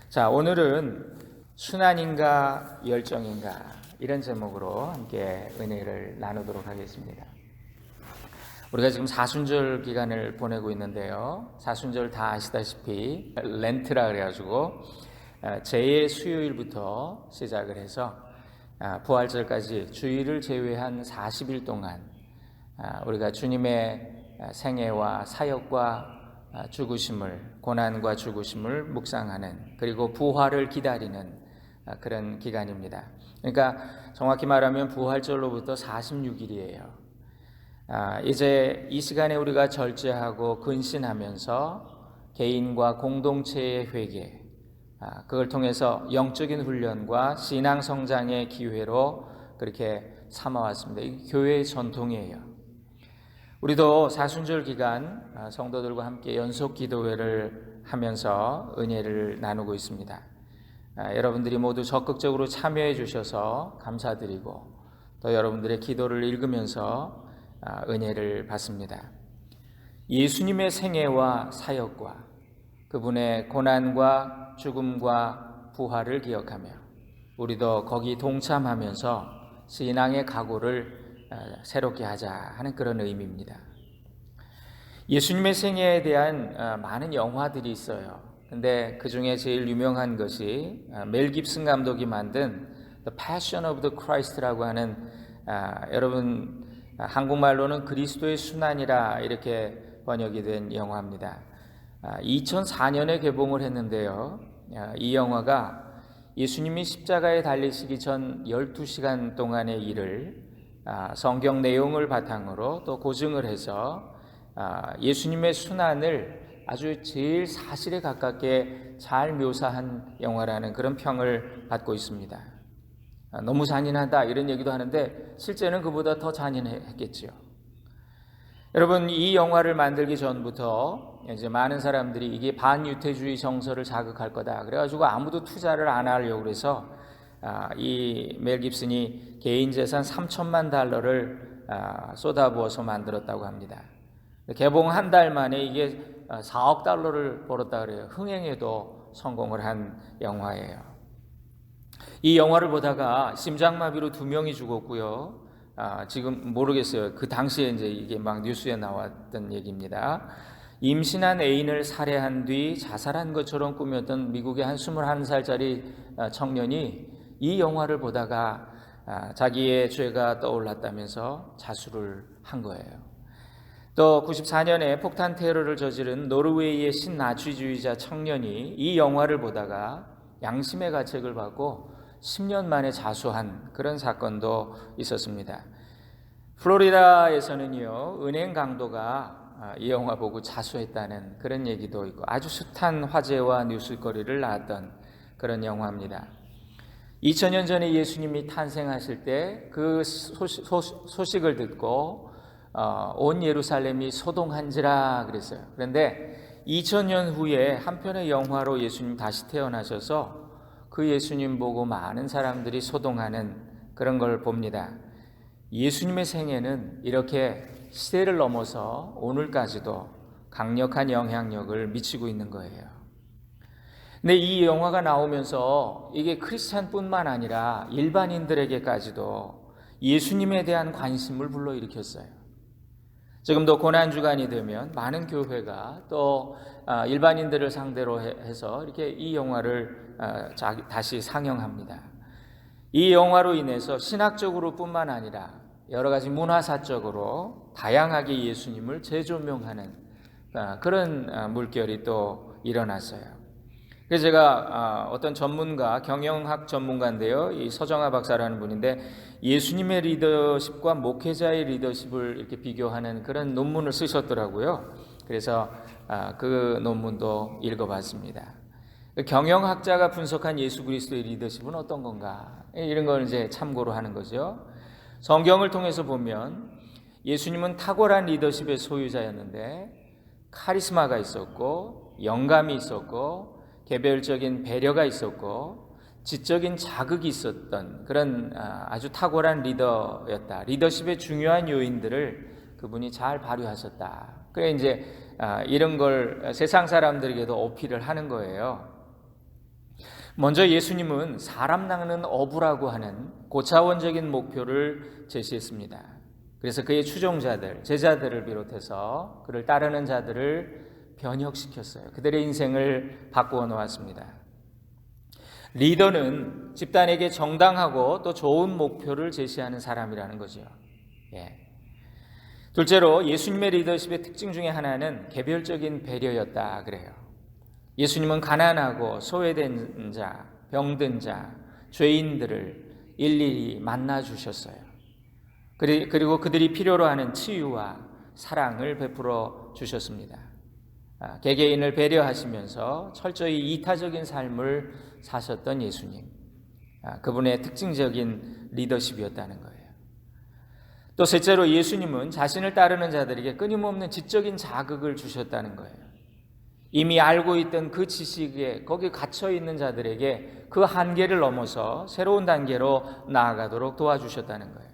자, 오늘은 순환인가 열정인가 이런 제목으로 함께 은혜를 나누도록 하겠습니다. 우리가 지금 사순절 기간을 보내고 있는데요. 사순절 다 아시다시피 렌트라 그래가지고 제 수요일부터 시작을 해서 부활절까지 주일을 제외한 40일 동안 우리가 주님의 생애와 사역과 죽으심을, 고난과 죽으심을 묵상하는, 그리고 부활을 기다리는 그런 기간입니다. 그러니까 정확히 말하면 부활절로부터 46일이에요. 이제 이 시간에 우리가 절제하고 근신하면서 개인과 공동체의 회개, 그걸 통해서 영적인 훈련과 신앙 성장의 기회로 그렇게 삼아왔습니다. 이 교회의 전통이에요. 우리도 사순절 기간 성도들과 함께 연속 기도회를 하면서 은혜를 나누고 있습니다. 여러분들이 모두 적극적으로 참여해 주셔서 감사드리고 또 여러분들의 기도를 읽으면서 은혜를 받습니다. 예수님의 생애와 사역과 그분의 고난과 죽음과 부활을 기억하며 우리도 거기 동참하면서 신앙의 각오를 새롭게 하자 하는 그런 의미입니다. 예수님의 생애에 대한 많은 영화들이 있어요. 근데 그 중에 제일 유명한 것이 멜 깁슨 감독이 만든 The Passion of the Christ라고 하는 여러분 한국말로는 그리스도의 순환이라 이렇게 번역이 된 영화입니다. 2004년에 개봉을 했는데요. 이 영화가 예수님이 십자가에 달리시기 전 12시간 동안의 일을 성경 내용을 바탕으로 또 고증을 해서 예수님의 순환을 아주 제일 사실에 가깝게 잘 묘사한 영화라는 그런 평을 받고 있습니다. 너무 잔인하다 이런 얘기도 하는데 실제는 그보다 더 잔인했겠지요. 여러분, 이 영화를 만들기 전부터 이제 많은 사람들이 이게 반유태주의 정서를 자극할 거다 그래가지고 아무도 투자를 안 하려고 그래서 이 멜 깁슨이 개인 재산 3천만 달러를 쏟아부어서 만들었다고 합니다. 개봉 한 달 만에 이게 4억 달러를 벌었다 그래요. 흥행에도 성공을 한 영화예요. 이 영화를 보다가 심장마비로 2명이 죽었고요. 지금 모르겠어요. 그 당시에 이제 이게 막 뉴스에 나왔던 얘기입니다. 임신한 애인을 살해한 뒤 자살한 것처럼 꾸몄던 미국의 한 21살짜리 청년이 이 영화를 보다가 자기의 죄가 떠올랐다면서 자수를 한 거예요. 또 94년에 폭탄 테러를 저지른 노르웨이의 신나치주의자 청년이 이 영화를 보다가 양심의 가책을 받고 10년 만에 자수한 그런 사건도 있었습니다. 플로리다에서는요, 은행 강도가 이 영화 보고 자수했다는 그런 얘기도 있고 아주 숱한 화제와 뉴스거리를 낳았던 그런 영화입니다. 2000년 전에 예수님이 탄생하실 때 그 소식을 듣고 온 예루살렘이 소동한지라 그랬어요. 그런데 2000년 후에 한 편의 영화로 예수님 다시 태어나셔서 그 예수님 보고 많은 사람들이 소동하는 그런 걸 봅니다. 예수님의 생애는 이렇게 시대를 넘어서 오늘까지도 강력한 영향력을 미치고 있는 거예요. 근데 이 영화가 나오면서 이게 크리스찬뿐만 아니라 일반인들에게까지도 예수님에 대한 관심을 불러일으켰어요. 지금도 고난주간이 되면 많은 교회가 또 일반인들을 상대로 해서 이렇게 이 영화를 다시 상영합니다. 이 영화로 인해서 신학적으로 뿐만 아니라 여러 가지 문화사적으로 다양하게 예수님을 재조명하는 그런 물결이 또 일어났어요. 그래서 제가 어떤 전문가, 경영학 전문가인데요. 이 서정아 박사라는 분인데 예수님의 리더십과 목회자의 리더십을 이렇게 비교하는 그런 논문을 쓰셨더라고요. 그래서 그 논문도 읽어봤습니다. 경영학자가 분석한 예수 그리스도의 리더십은 어떤 건가? 이런 걸 이제 참고로 하는 거죠. 성경을 통해서 보면 예수님은 탁월한 리더십의 소유자였는데 카리스마가 있었고 영감이 있었고 개별적인 배려가 있었고 지적인 자극이 있었던 그런 아주 탁월한 리더였다. 리더십의 중요한 요인들을 그분이 잘 발휘하셨다. 그래 이제 이런 걸 세상 사람들에게도 어필을 하는 거예요. 먼저 예수님은 사람 낚는 어부라고 하는 고차원적인 목표를 제시했습니다. 그래서 그의 추종자들, 제자들을 비롯해서 그를 따르는 자들을 변혁시켰어요. 그들의 인생을 바꾸어 놓았습니다. 리더는 집단에게 정당하고 또 좋은 목표를 제시하는 사람이라는 거죠. 둘째로 예수님의 리더십의 특징 중에 하나는 개별적인 배려였다 그래요. 예수님은 가난하고 소외된 자, 병든 자, 죄인들을 일일이 만나 주셨어요. 그리고 그들이 필요로 하는 치유와 사랑을 베풀어 주셨습니다. 개개인을 배려하시면서 철저히 이타적인 삶을 사셨던 예수님, 그분의 특징적인 리더십이었다는 거예요. 또 셋째로 예수님은 자신을 따르는 자들에게 끊임없는 지적인 자극을 주셨다는 거예요. 이미 알고 있던 그 지식에 거기 갇혀 있는 자들에게 그 한계를 넘어서 새로운 단계로 나아가도록 도와주셨다는 거예요.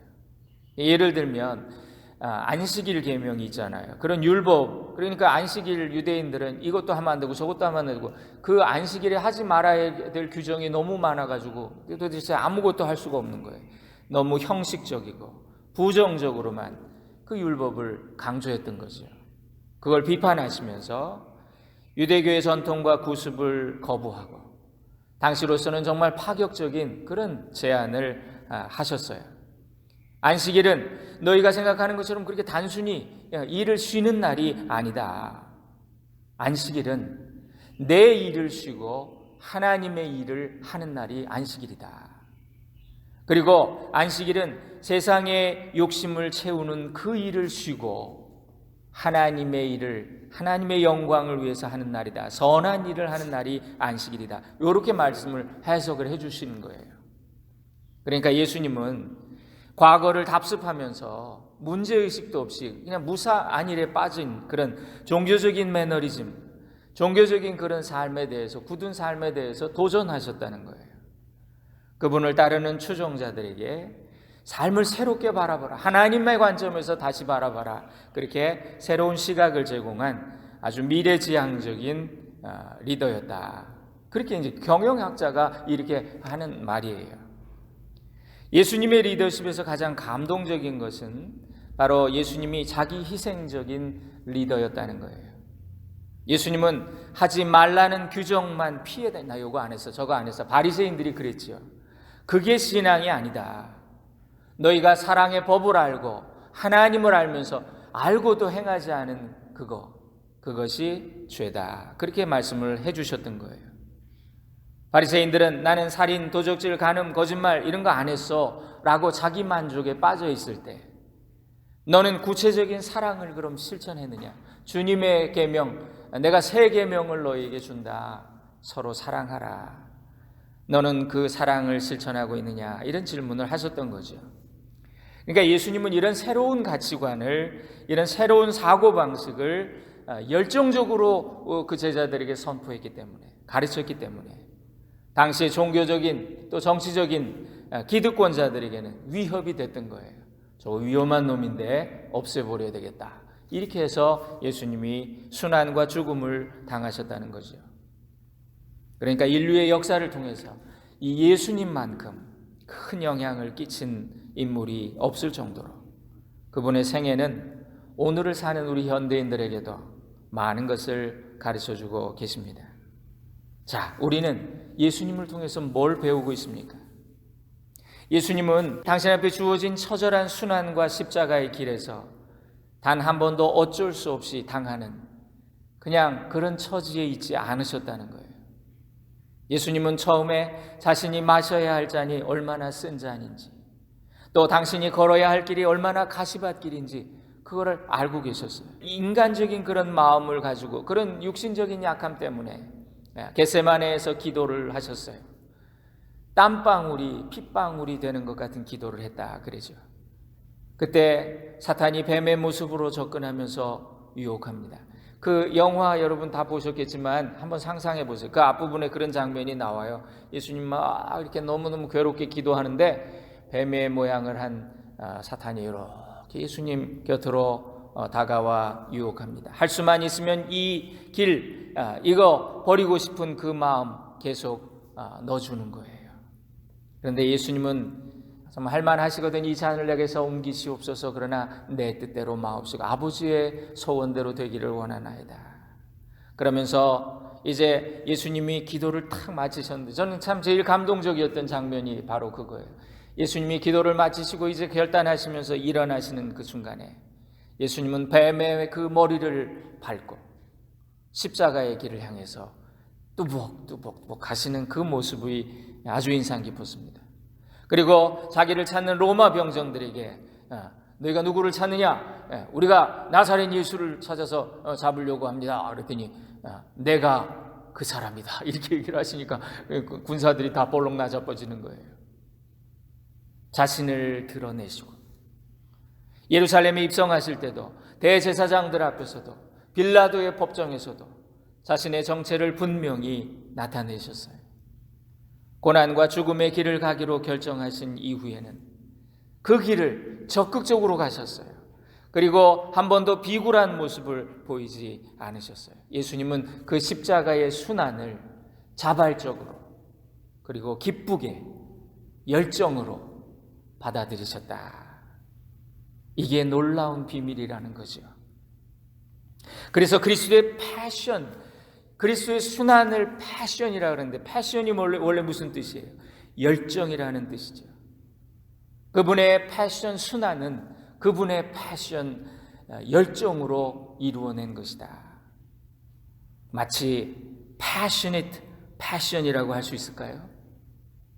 예를 들면 안식일 계명이 있잖아요. 그런 율법, 그러니까 안식일 유대인들은 이것도 하면 안 되고 저것도 하면 안 되고 그 안식일에 하지 말아야 될 규정이 너무 많아가지고 도대체 아무것도 할 수가 없는 거예요. 너무 형식적이고 부정적으로만 그 율법을 강조했던 거죠. 그걸 비판하시면서 유대교의 전통과 구습을 거부하고 당시로서는 정말 파격적인 그런 제안을 하셨어요. 안식일은 너희가 생각하는 것처럼 그렇게 단순히 일을 쉬는 날이 아니다. 안식일은 내 일을 쉬고 하나님의 일을 하는 날이 안식일이다. 그리고 안식일은 세상의 욕심을 채우는 그 일을 쉬고 하나님의 일을, 하나님의 영광을 위해서 하는 날이다. 선한 일을 하는 날이 안식일이다. 이렇게 말씀을 해석을 해주시는 거예요. 그러니까 예수님은 과거를 답습하면서 문제의식도 없이 그냥 무사안일에 빠진 그런 종교적인 매너리즘, 종교적인 그런 삶에 대해서, 굳은 삶에 대해서 도전하셨다는 거예요. 그분을 따르는 추종자들에게 삶을 새롭게 바라봐라, 하나님의 관점에서 다시 바라봐라, 그렇게 새로운 시각을 제공한 아주 미래지향적인 리더였다. 그렇게 이제 경영학자가 이렇게 하는 말이에요. 예수님의 리더십에서 가장 감동적인 것은 바로 예수님이 자기 희생적인 리더였다는 거예요. 예수님은 하지 말라는 규정만 피해다. 나 요거 안 했어, 저거 안 했어. 바리새인들이 그랬지요. 그게 신앙이 아니다. 너희가 사랑의 법을 알고 하나님을 알면서 알고도 행하지 않은 그것이 죄다. 그렇게 말씀을 해주셨던 거예요. 바리새인들은 나는 살인, 도적질, 간음, 거짓말 이런 거 안 했어 라고 자기 만족에 빠져 있을 때 너는 구체적인 사랑을 그럼 실천했느냐? 주님의 계명, 내가 새 계명을 너희에게 준다. 서로 사랑하라. 너는 그 사랑을 실천하고 있느냐? 이런 질문을 하셨던 거죠. 그러니까 예수님은 이런 새로운 가치관을, 이런 새로운 사고방식을 열정적으로 그 제자들에게 선포했기 때문에, 가르쳤기 때문에 당시의 종교적인 또 정치적인 기득권자들에게는 위협이 됐던 거예요. 저거 위험한 놈인데 없애버려야 되겠다. 이렇게 해서 예수님이 순환과 죽음을 당하셨다는 거죠. 그러니까 인류의 역사를 통해서 이 예수님만큼 큰 영향을 끼친 인물이 없을 정도로 그분의 생애는 오늘을 사는 우리 현대인들에게도 많은 것을 가르쳐주고 계십니다. 자, 우리는 예수님을 통해서 뭘 배우고 있습니까? 예수님은 당신 앞에 주어진 처절한 순환과 십자가의 길에서 단 한 번도 어쩔 수 없이 당하는 그냥 그런 처지에 있지 않으셨다는 거예요. 예수님은 처음에 자신이 마셔야 할 잔이 얼마나 쓴 잔인지, 또 당신이 걸어야 할 길이 얼마나 가시밭길인지 그거를 알고 계셨어요. 인간적인 그런 마음을 가지고, 그런 육신적인 약함 때문에 겟세마네에서 기도를 하셨어요. 땀방울이 핏방울이 되는 것 같은 기도를 했다 그러죠. 그때 사탄이 뱀의 모습으로 접근하면서 유혹합니다. 그 영화 여러분 다 보셨겠지만 한번 상상해 보세요. 그 앞부분에 그런 장면이 나와요. 예수님 막 이렇게 너무너무 괴롭게 기도하는데 뱀의 모양을 한 사탄이 이렇게 예수님 곁으로 다가와 유혹합니다. 할 수만 있으면 이 길, 이거 버리고 싶은 그 마음 계속 넣어주는 거예요. 그런데 예수님은 정말 할만하시거든. 이 잔을 내게서 옮기시옵소서. 그러나 내 뜻대로 마옵시고 아버지의 소원대로 되기를 원하나이다. 그러면서 이제 예수님이 기도를 탁 마치셨는데, 저는 참 제일 감동적이었던 장면이 바로 그거예요. 예수님이 기도를 마치시고 이제 결단하시면서 일어나시는 그 순간에 예수님은 뱀의 그 머리를 밟고 십자가의 길을 향해서 뚜벅뚜벅 가시는 그 모습이 아주 인상 깊었습니다. 그리고 자기를 찾는 로마 병정들에게 너희가 누구를 찾느냐? 우리가 나사렛 예수를 찾아서 잡으려고 합니다. 그랬더니 내가 그 사람이다. 이렇게 얘기를 하시니까 군사들이 다 볼록 나자빠지는 거예요. 자신을 드러내시고 예루살렘에 입성하실 때도 대제사장들 앞에서도 빌라도의 법정에서도 자신의 정체를 분명히 나타내셨어요. 고난과 죽음의 길을 가기로 결정하신 이후에는 그 길을 적극적으로 가셨어요. 그리고 한 번도 비굴한 모습을 보이지 않으셨어요. 예수님은 그 십자가의 순환을 자발적으로 그리고 기쁘게 열정으로 받아들이셨다. 이게 놀라운 비밀이라는 거죠. 그래서 그리스도의 패션, 그리스도의 순환을 패션이라 그러는데, 패션이 원래 무슨 뜻이에요? 열정이라는 뜻이죠. 그분의 패션 순환은 그분의 패션 열정으로 이루어낸 것이다. 마치 passionate passion이라고 할 수 있을까요?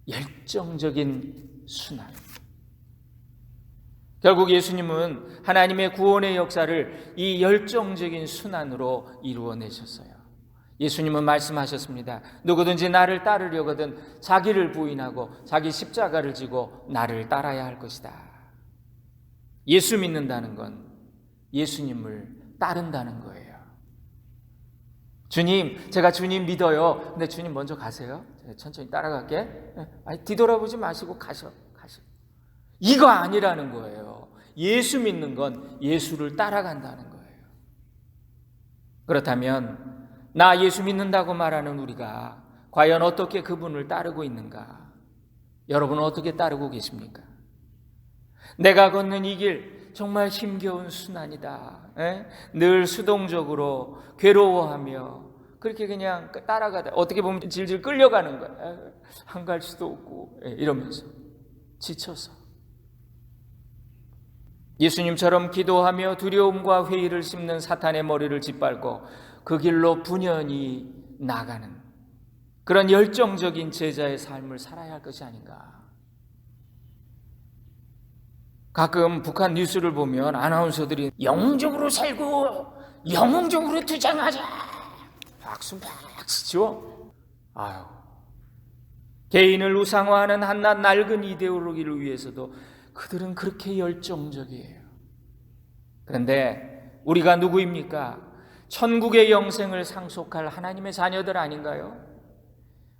열정적인 순환. 결국 예수님은 하나님의 구원의 역사를 이 열정적인 순환으로 이루어내셨어요. 예수님은 말씀하셨습니다. 누구든지 나를 따르려거든 자기를 부인하고 자기 십자가를 지고 나를 따라야 할 것이다. 예수 믿는다는 건 예수님을 따른다는 거예요. 주님, 제가 주님 믿어요. 근데 주님 먼저 가세요. 제가 천천히 따라갈게. 뒤돌아보지 마시고 가셔. 이거 아니라는 거예요. 예수 믿는 건 예수를 따라간다는 거예요. 그렇다면 나 예수 믿는다고 말하는 우리가 과연 어떻게 그분을 따르고 있는가? 여러분은 어떻게 따르고 계십니까? 내가 걷는 이 길 정말 힘겨운 순환이다. 늘 수동적으로 괴로워하며 그렇게 그냥 따라가다 어떻게 보면 질질 끌려가는 거야. 안 갈 수도 없고 이러면서 지쳐서. 예수님처럼 기도하며 두려움과 회의를 심는 사탄의 머리를 짓밟고 그 길로 분연히 나가는 그런 열정적인 제자의 삶을 살아야 할 것이 아닌가. 가끔 북한 뉴스를 보면 아나운서들이 영웅적으로 살고 영웅적으로 투쟁하자 박수 치죠. 아유, 개인을 우상화하는 한낱 낡은 이데올로기를 위해서도 그들은 그렇게 열정적이에요. 그런데 우리가 누구입니까? 천국의 영생을 상속할 하나님의 자녀들 아닌가요?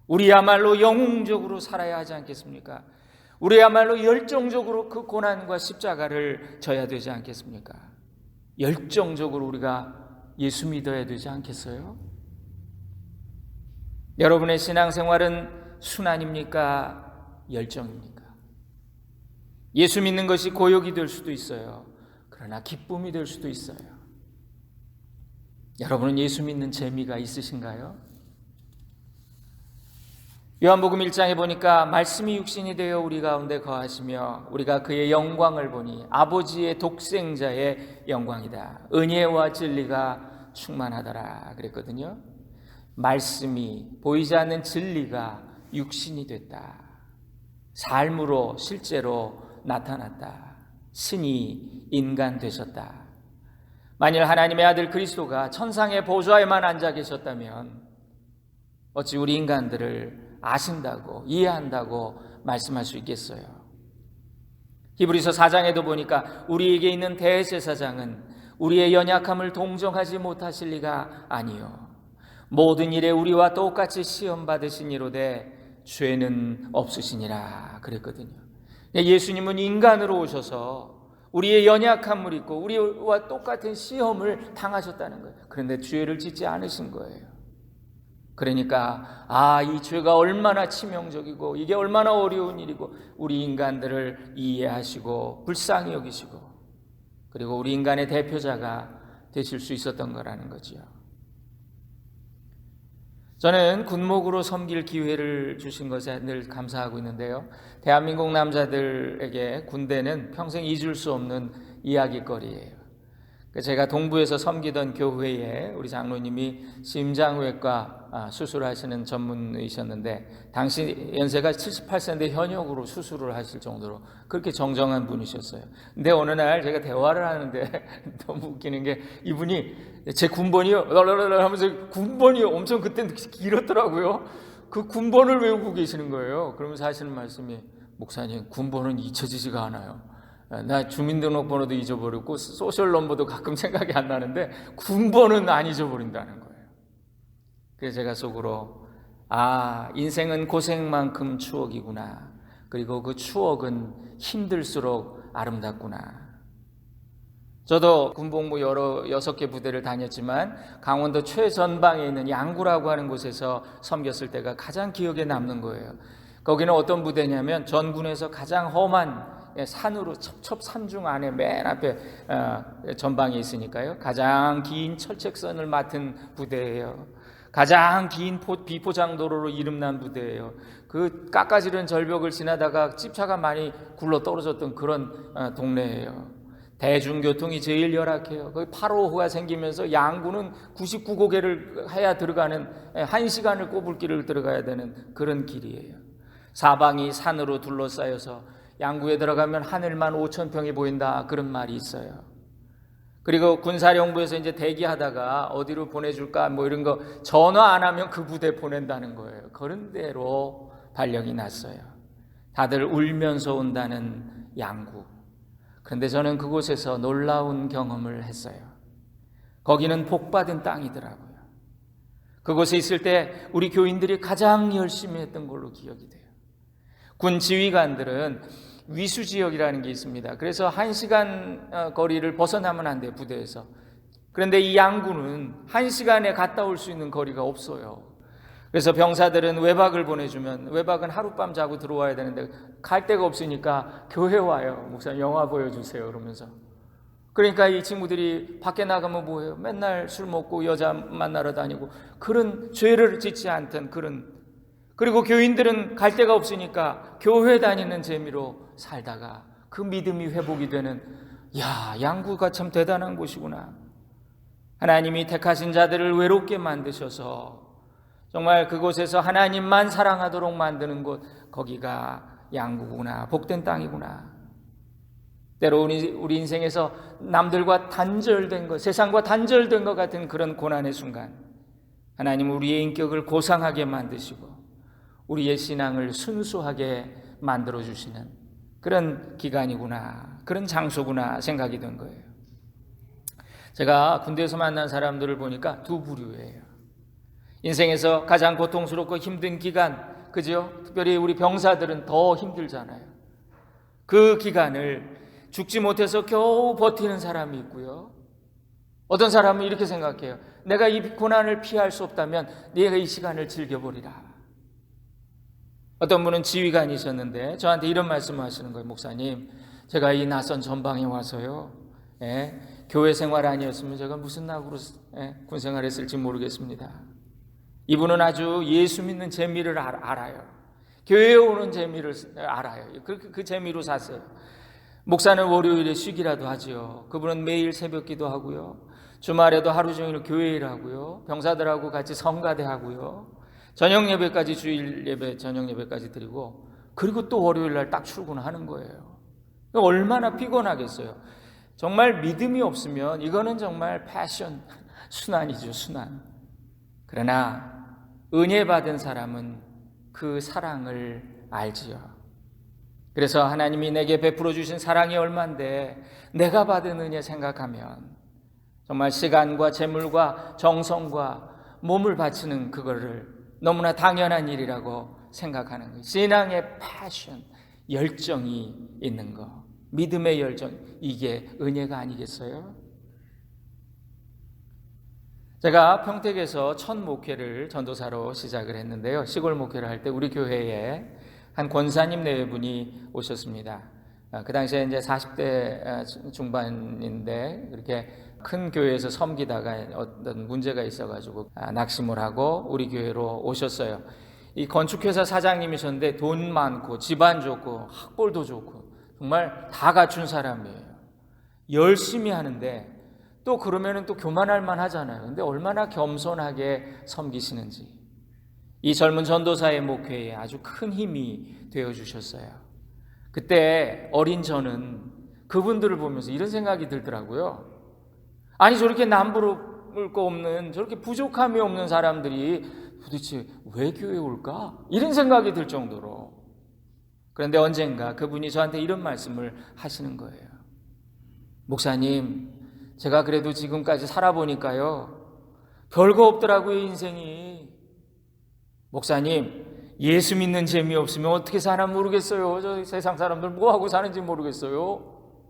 우리야말로 영웅적으로 살아야 하지 않겠습니까? 우리야말로 열정적으로 그 고난과 십자가를 져야 되지 않겠습니까? 열정적으로 우리가 예수 믿어야 되지 않겠어요? 여러분의 신앙생활은 순환입니까? 열정입니까? 예수 믿는 것이 고역이 될 수도 있어요. 그러나 기쁨이 될 수도 있어요. 여러분은 예수 믿는 재미가 있으신가요? 요한복음 1장에 보니까 말씀이 육신이 되어 우리 가운데 거하시며 우리가 그의 영광을 보니 아버지의 독생자의 영광이다. 은혜와 진리가 충만하더라 그랬거든요. 말씀이, 보이지 않는 진리가 육신이 됐다. 삶으로 실제로 나타났다. 신이 인간 되셨다. 만일 하나님의 아들 그리스도가 천상의 보좌에만 앉아 계셨다면 어찌 우리 인간들을 아신다고 이해한다고 말씀할 수 있겠어요? 히브리서 4장에도 보니까 우리에게 있는 대제사장은 우리의 연약함을 동정하지 못하실 리가 아니요 모든 일에 우리와 똑같이 시험 받으시니로되 죄는 없으시니라 그랬거든요. 예수님은 인간으로 오셔서 우리의 연약함을 입고 우리와 똑같은 시험을 당하셨다는 거예요. 그런데 죄를 짓지 않으신 거예요. 그러니까 이 죄가 얼마나 치명적이고 이게 얼마나 어려운 일이고 우리 인간들을 이해하시고 불쌍히 여기시고 그리고 우리 인간의 대표자가 되실 수 있었던 거라는 거지요. 저는 군목으로 섬길 기회를 주신 것에 늘 감사하고 있는데요. 대한민국 남자들에게 군대는 평생 잊을 수 없는 이야기거리예요. 제가 동부에서 섬기던 교회에 우리 장로님이 심장외과 수술하시는 전문의셨는데 당시 연세가 78세인데 현역으로 수술을 하실 정도로 그렇게 정정한 분이셨어요. 근데 어느 날 제가 대화를 하는데 너무 웃기는 게 이분이 제 군번이요 하면서 군번이 엄청 그때는 길었더라고요. 그 군번을 외우고 계시는 거예요. 그러면서 하시는 말씀이 목사님 군번은 잊혀지지가 않아요. 나 주민등록번호도 잊어버렸고 소셜 넘버도 가끔 생각이 안 나는데 군번은 안 잊어버린다는 거예요. 그래서 제가 속으로 인생은 고생만큼 추억이구나. 그리고 그 추억은 힘들수록 아름답구나. 저도 군복무 6개 부대를 다녔지만 강원도 최전방에 있는 양구라고 하는 곳에서 섬겼을 때가 가장 기억에 남는 거예요. 거기는 어떤 부대냐면 전군에서 가장 험한 산으로 첩첩산 중 안에 맨 앞에 전방에 있으니까요. 가장 긴 철책선을 맡은 부대예요. 가장 긴 비포장도로로 이름난 부대예요. 그 깎아지른 절벽을 지나다가 집차가 많이 굴러 떨어졌던 그런 동네예요. 대중교통이 제일 열악해요. 거기 8호호가 생기면서 양구는 99고개를 해야 들어가는 1시간을 꼽을 길을 들어가야 되는 그런 길이에요. 사방이 산으로 둘러싸여서 양구에 들어가면 하늘만 5,000평이 보인다 그런 말이 있어요. 그리고 군사령부에서 이제 대기하다가 어디로 보내줄까 뭐 이런 거 전화 안 하면 그 부대 보낸다는 거예요. 그런 대로 발령이 났어요. 다들 울면서 온다는 양구. 그런데 저는 그곳에서 놀라운 경험을 했어요. 거기는 복받은 땅이더라고요. 그곳에 있을 때 우리 교인들이 가장 열심히 했던 걸로 기억이 돼요. 군 지휘관들은 위수지역이라는 게 있습니다. 그래서 1시간 거리를 벗어나면 안 돼요, 부대에서. 그런데 이 양구는 1시간에 갔다 올 수 있는 거리가 없어요. 그래서 병사들은 외박을 보내주면 외박은 하룻밤 자고 들어와야 되는데 갈 데가 없으니까 교회 와요. 목사님 영화 보여주세요 그러면서. 그러니까 이 친구들이 밖에 나가면 뭐예요? 맨날 술 먹고 여자 만나러 다니고 그런 죄를 짓지 않던 그리고 교인들은 갈 데가 없으니까 교회 다니는 재미로 살다가 그 믿음이 회복이 되는 양구가 참 대단한 곳이구나. 하나님이 택하신 자들을 외롭게 만드셔서 정말 그곳에서 하나님만 사랑하도록 만드는 곳 거기가 양구구나. 복된 땅이구나. 때로 우리 인생에서 남들과 단절된 것, 세상과 단절된 것 같은 그런 고난의 순간 하나님 우리의 인격을 고상하게 만드시고 우리의 신앙을 순수하게 만들어주시는 그런 기간이구나, 그런 장소구나 생각이 든 거예요. 제가 군대에서 만난 사람들을 보니까 두 부류예요. 인생에서 가장 고통스럽고 힘든 기간, 그죠? 특별히 우리 병사들은 더 힘들잖아요. 그 기간을 죽지 못해서 겨우 버티는 사람이 있고요. 어떤 사람은 이렇게 생각해요. 내가 이 고난을 피할 수 없다면 내가 이 시간을 즐겨버리라. 어떤 분은 지휘관이셨는데 저한테 이런 말씀을 하시는 거예요. 목사님, 제가 이 낯선 전방에 와서요. 교회 생활 아니었으면 제가 무슨 낙으로 군 생활했을지 모르겠습니다. 이분은 아주 예수 믿는 재미를 알아요. 교회에 오는 재미를 알아요. 그 재미로 사세요. 목사는 월요일에 쉬기라도 하지요. 그분은 매일 새벽 기도하고요. 주말에도 하루 종일 교회 일하고요. 병사들하고 같이 성가대 하고요. 저녁 예배까지 주일 예배 저녁 예배까지 드리고 그리고 또 월요일 날 딱 출근하는 거예요. 얼마나 피곤하겠어요. 정말 믿음이 없으면 이거는 정말 패션, 순환이죠, 순환. 그러나 은혜 받은 사람은 그 사랑을 알지요. 그래서 하나님이 내게 베풀어 주신 사랑이 얼만데 내가 받은 은혜 생각하면 정말 시간과 재물과 정성과 몸을 바치는 그거를 너무나 당연한 일이라고 생각하는 거예요. 신앙의 패션, 열정이 있는 거, 믿음의 열정, 이게 은혜가 아니겠어요? 제가 평택에서 첫 목회를 전도사로 시작을 했는데요. 시골 목회를 할 때 우리 교회에 한 권사님 네 분이 오셨습니다. 그 당시에 이제 40대 중반인데 그렇게 큰 교회에서 섬기다가 어떤 문제가 있어가지고 낙심을 하고 우리 교회로 오셨어요. 이 건축회사 사장님이셨는데 돈 많고 집안 좋고 학벌도 좋고 정말 다 갖춘 사람이에요. 열심히 하는데 또 그러면은 또 교만할 만 하잖아요. 근데 얼마나 겸손하게 섬기시는지 이 젊은 전도사의 목회에 아주 큰 힘이 되어 주셨어요. 그때 어린 저는 그분들을 보면서 이런 생각이 들더라고요. 아니 저렇게 남부를 거 없는 저렇게 부족함이 없는 사람들이 도대체 왜 교회에 올까? 이런 생각이 들 정도로. 그런데 언젠가 그분이 저한테 이런 말씀을 하시는 거예요. 목사님, 제가 그래도 지금까지 살아보니까요 별거 없더라고요 인생이. 목사님, 예수 믿는 재미 없으면 어떻게 사나 모르겠어요. 저 세상 사람들 뭐하고 사는지 모르겠어요.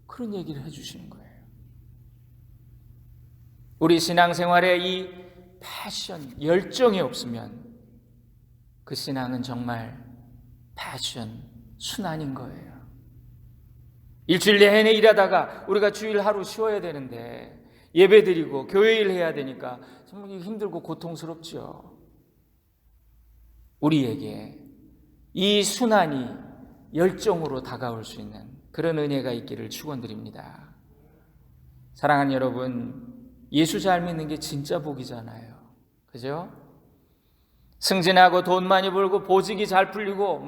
그런 얘기를 해주시는 거예요. 우리 신앙생활에 이 패션, 열정이 없으면 그 신앙은 정말 패션, 순환인 거예요. 일주일 내내 일하다가 우리가 주일 하루 쉬어야 되는데 예배드리고 교회일 해야 되니까 정말 힘들고 고통스럽죠. 우리에게 이 순환이 열정으로 다가올 수 있는 그런 은혜가 있기를 축원드립니다. 사랑하는 여러분, 예수 잘 믿는 게 진짜 복이잖아요. 그죠? 승진하고 돈 많이 벌고 보직이 잘 풀리고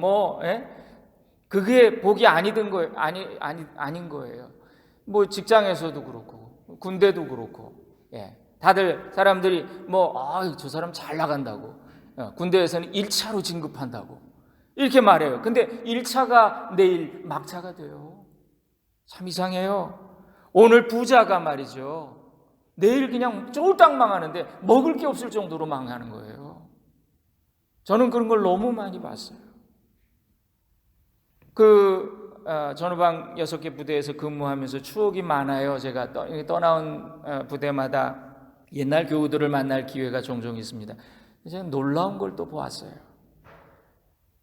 그게 복이 아니던 거예요. 아닌 거예요. 뭐 직장에서도 그렇고 군대도 그렇고 다들 사람들이 저 사람 잘 나간다고 군대에서는 1차로 진급한다고 이렇게 말해요. 근데 1차가 내일 막차가 돼요. 참 이상해요. 오늘 부자가 말이죠. 내일 그냥 쫄딱 망하는데 먹을 게 없을 정도로 망하는 거예요. 저는 그런 걸 너무 많이 봤어요. 전후방 6개 부대에서 근무하면서 추억이 많아요. 제가 떠나온 부대마다 옛날 교우들을 만날 기회가 종종 있습니다. 제가 놀라운 걸 또 보았어요.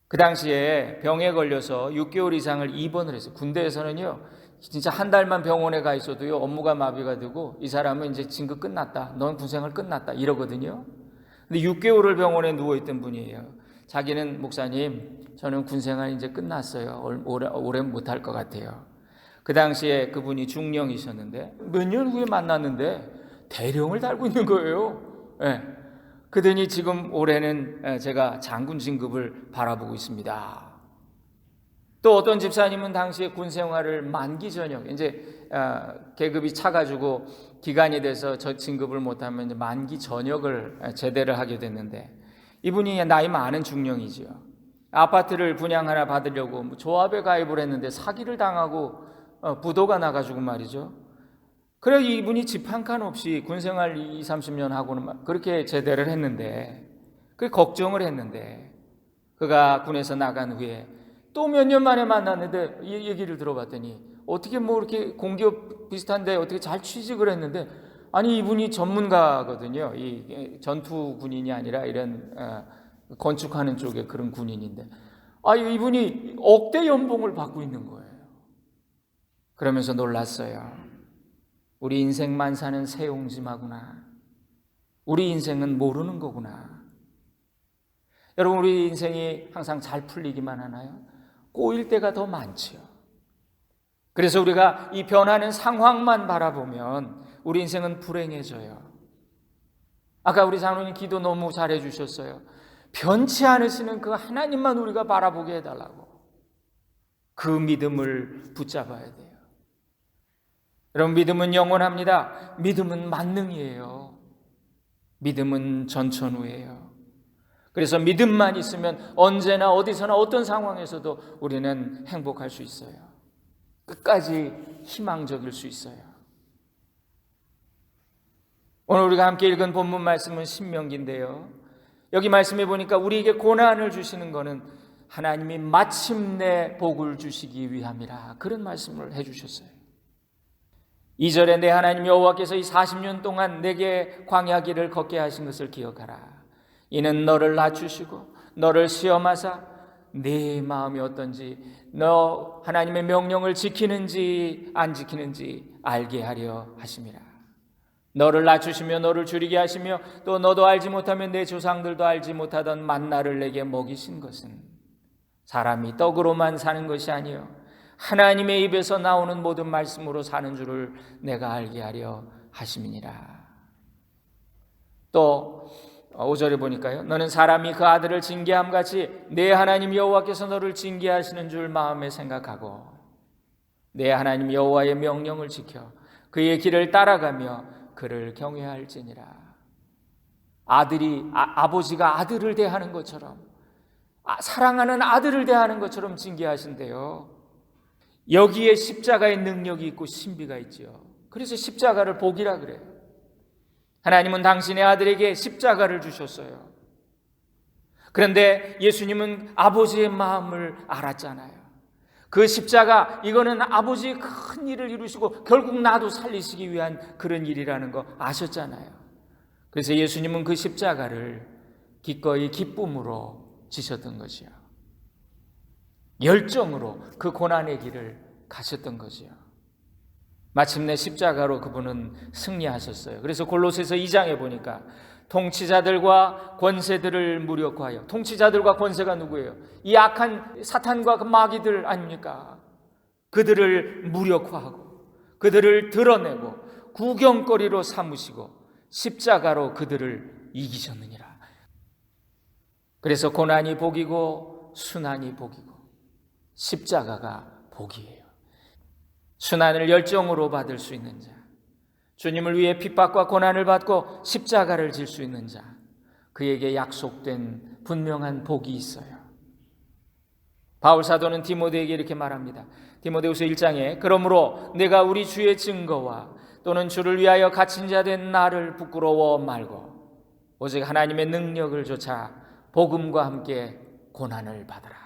그 당시에 병에 걸려서 6개월 이상을 입원을 했어요. 군대에서는요, 진짜 한 달만 병원에 가 있어도요, 업무가 마비가 되고 이 사람은 이제 진급 끝났다. 넌 군생활 끝났다. 이러거든요. 근데 6개월을 병원에 누워있던 분이에요. 자기는 목사님, 저는 군생활 이제 끝났어요. 오래 못할 것 같아요. 그 당시에 그분이 중령이셨는데 몇 년 후에 만났는데 대령을 달고 있는 거예요. 그러더니 지금 올해는 제가 장군 진급을 바라보고 있습니다. 또 어떤 집사님은 당시에 군생활을 만기 전역, 이제 계급이 차가지고 기간이 돼서 저 진급을 못하면 이제 만기 전역을 제대를 하게 됐는데 이분이 나이 많은 중령이지요. 아파트를 분양 하나 받으려고 조합에 가입을 했는데 사기를 당하고 부도가 나가지고 말이죠. 그래 이분이 집 한 칸 없이 군생활 20-30년 하고는 그렇게 제대를 했는데 그 걱정을 했는데 그가 군에서 나간 후에 또 몇 년 만에 만났는데 이 얘기를 들어봤더니 어떻게 이렇게 공기업 비슷한데 어떻게 잘 취직을 했는데 아니 이분이 전문가거든요. 이 전투 군인이 아니라 이런 건축하는 쪽의 그런 군인인데 이분이 억대 연봉을 받고 있는 거예요. 그러면서 놀랐어요. 우리 인생만 사는 새옹지마구나. 우리 인생은 모르는 거구나. 여러분 우리 인생이 항상 잘 풀리기만 하나요? 꼬일 때가 더 많지요. 그래서 우리가 이 변하는 상황만 바라보면 우리 인생은 불행해져요. 아까 우리 장로님 기도 너무 잘해 주셨어요. 변치 않으시는 그 하나님만 우리가 바라보게 해달라고. 그 믿음을 붙잡아야 돼요. 여러분 믿음은 영원합니다. 믿음은 만능이에요. 믿음은 전천후예요. 그래서 믿음만 있으면 언제나 어디서나 어떤 상황에서도 우리는 행복할 수 있어요. 끝까지 희망적일 수 있어요. 오늘 우리가 함께 읽은 본문 말씀은 신명기인데요. 여기 말씀해 보니까 우리에게 고난을 주시는 것은 하나님이 마침내 복을 주시기 위함이라 그런 말씀을 해주셨어요. 2절에 내 하나님 여호와께서 이 40년 동안 내게 광야 길을 걷게 하신 것을 기억하라. 이는 너를 낮추시고 너를 시험하사 네 마음이 어떤지 너 하나님의 명령을 지키는지 안 지키는지 알게 하려 하심이라. 너를 낮추시며 너를 줄이게 하시며 또 너도 알지 못하면 내 조상들도 알지 못하던 만나를 내게 먹이신 것은 사람이 떡으로만 사는 것이 아니요 하나님의 입에서 나오는 모든 말씀으로 사는 줄을 내가 알게 하려 하심이니라. 또 5절에 보니까요, 너는 사람이 그 아들을 징계함 같이 내 하나님 여호와께서 너를 징계하시는 줄 마음에 생각하고 내 하나님 여호와의 명령을 지켜 그의 길을 따라가며 그를 경외할지니라. 아버지가 아들을 대하는 것처럼, 사랑하는 아들을 대하는 것처럼 징계하신대요. 여기에 십자가의 능력이 있고 신비가 있죠. 그래서 십자가를 복이라 그래요. 하나님은 당신의 아들에게 십자가를 주셨어요. 그런데 예수님은 아버지의 마음을 알았잖아요. 그 십자가, 이거는 아버지의 큰 일을 이루시고 결국 나도 살리시기 위한 그런 일이라는 거 아셨잖아요. 그래서 예수님은 그 십자가를 기꺼이 기쁨으로 지셨던 것이요. 열정으로 그 고난의 길을 가셨던 거지요. 마침내 십자가로 그분은 승리하셨어요. 그래서 골로새서 2장에 보니까 통치자들과 권세들을 무력화하여, 통치자들과 권세가 누구예요? 이 악한 사탄과 그 마귀들 아닙니까? 그들을 무력화하고 그들을 드러내고 구경거리로 삼으시고 십자가로 그들을 이기셨느니라. 그래서 고난이 복이고 순환이 복이고 십자가가 복이에요. 순환을 열정으로 받을 수 있는 자, 주님을 위해 핍박과 고난을 받고 십자가를 질 수 있는 자, 그에게 약속된 분명한 복이 있어요. 바울 사도는 디모데에게 이렇게 말합니다. 디모데후서 1장에 그러므로 내가 우리 주의 증거와 또는 주를 위하여 갇힌 자 된 나를 부끄러워 말고 오직 하나님의 능력을 조차 복음과 함께 고난을 받으라.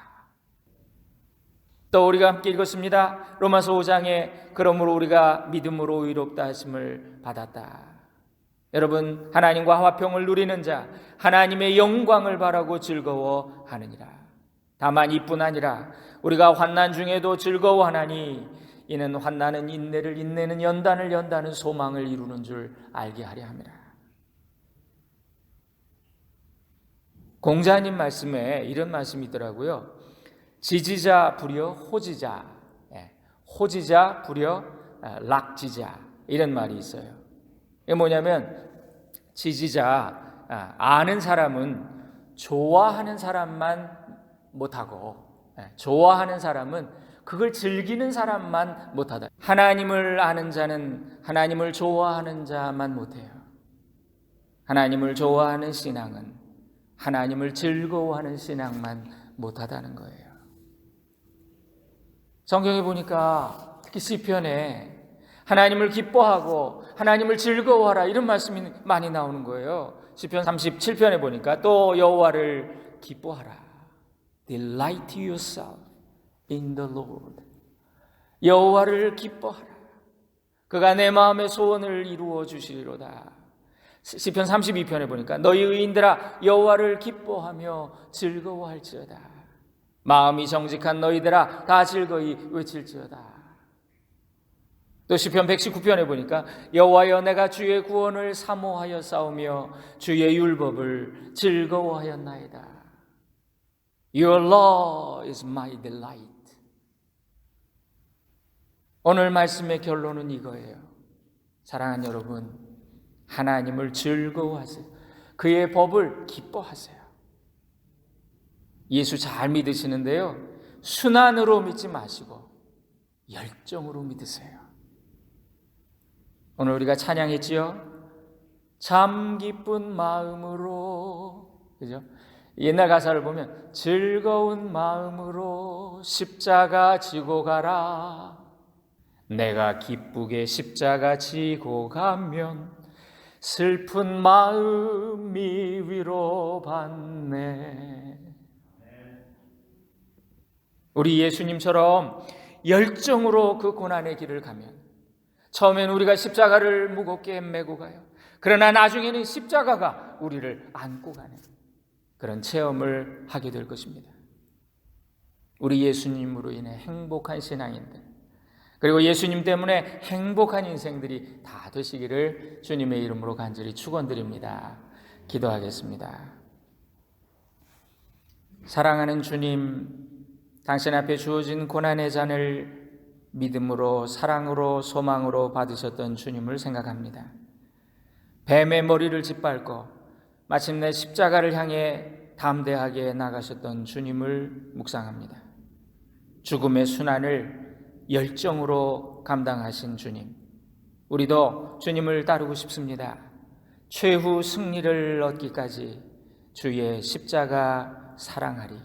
또 우리가 함께 읽었습니다. 로마서 5장에 그러므로 우리가 믿음으로 의롭다 하심을 받았다. 여러분, 하나님과 화평을 누리는 자, 하나님의 영광을 바라고 즐거워하느니라. 다만 이뿐 아니라 우리가 환난 중에도 즐거워하나니 이는 환난은 인내를, 인내는 연단을, 연단은 소망을 이루는 줄 알게 하려 함이라. 공자님 말씀에 이런 말씀이 있더라고요. 지지자 불여 호지자, 호지자 불여 락지자, 이런 말이 있어요. 이게 뭐냐면 지지자, 아는 사람은 좋아하는 사람만 못하고 좋아하는 사람은 그걸 즐기는 사람만 못하다. 하나님을 아는 자는 하나님을 좋아하는 자만 못해요. 하나님을 좋아하는 신앙은 하나님을 즐거워하는 신앙만 못하다는 거예요. 성경에 보니까 특히 시편에 하나님을 기뻐하고 하나님을 즐거워하라 이런 말씀이 많이 나오는 거예요. 시편 37편에 보니까 또 여호와를 기뻐하라. Delight yourself in the Lord. 여호와를 기뻐하라. 그가 내 마음의 소원을 이루어 주시리로다. 시편 32편에 보니까 너희 의인들아 여호와를 기뻐하며 즐거워할지어다. 마음이 정직한 너희들아 다 즐거이 외칠지어다. 또 시편 119편에 보니까 여호와여 내가 주의 구원을 사모하여 싸우며 주의 율법을 즐거워하였나이다. Your law is my delight. 오늘 말씀의 결론은 이거예요. 사랑하는 여러분, 하나님을 즐거워하세요. 그의 법을 기뻐하세요. 예수 잘 믿으시는데요, 순환으로 믿지 마시고 열정으로 믿으세요. 오늘 우리가 찬양했지요? 참 기쁜 마음으로, 그죠? 옛날 가사를 보면 즐거운 마음으로 십자가 지고 가라. 내가 기쁘게 십자가 지고 가면 슬픈 마음이 위로받네. 우리 예수님처럼 열정으로 그 고난의 길을 가면, 처음엔 우리가 십자가를 무겁게 메고 가요. 그러나 나중에는 십자가가 우리를 안고 가는 그런 체험을 하게 될 것입니다. 우리 예수님으로 인해 행복한 신앙인들, 그리고 예수님 때문에 행복한 인생들이 다 되시기를 주님의 이름으로 간절히 축원드립니다. 기도하겠습니다. 사랑하는 주님, 당신 앞에 주어진 고난의 잔을 믿음으로, 사랑으로, 소망으로 받으셨던 주님을 생각합니다. 뱀의 머리를 짓밟고 마침내 십자가를 향해 담대하게 나가셨던 주님을 묵상합니다. 죽음의 순환을 열정으로 감당하신 주님, 우리도 주님을 따르고 싶습니다. 최후 승리를 얻기까지 주의 십자가 사랑하리,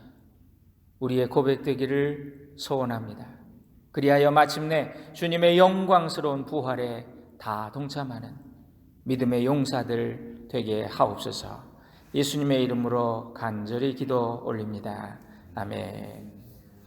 우리의 고백되기를 소원합니다. 그리하여 마침내 주님의 영광스러운 부활에 다 동참하는 믿음의 용사들 되게 하옵소서. 예수님의 이름으로 간절히 기도 올립니다. 아멘.